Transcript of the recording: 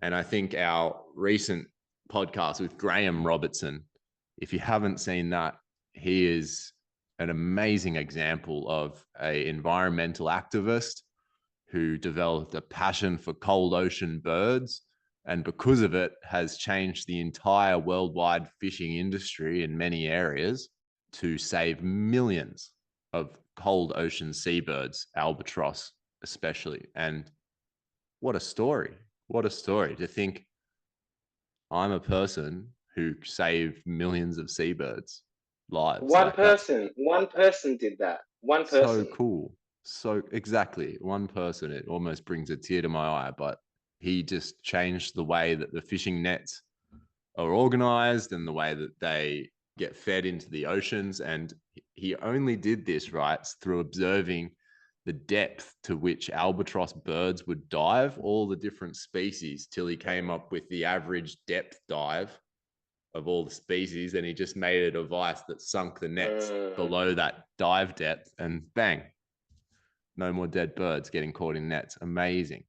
And I think our recent podcast with Robertson, if you haven't seen that, he is an amazing example of an environmental activist who developed a passion for cold ocean birds, and because of it has changed the entire worldwide fishing industry in many areas to save millions of cold ocean seabirds, albatross especially. And what a story. What a story to think I'm a person who saved millions of seabirds' lives. Like, that's One person did that. One so person. cool. So exactly, one person, it almost brings a tear to my eye, but he just changed the way that the fishing nets are organized and the way that they get fed into the oceans. And he only did this, right, through observing the depth to which albatross birds would dive, all the different species, till he came up with the average depth dive of all the species. And he just made a device that sunk the nets Mm. below that dive depth, and bang, no more dead birds getting caught in nets. Amazing.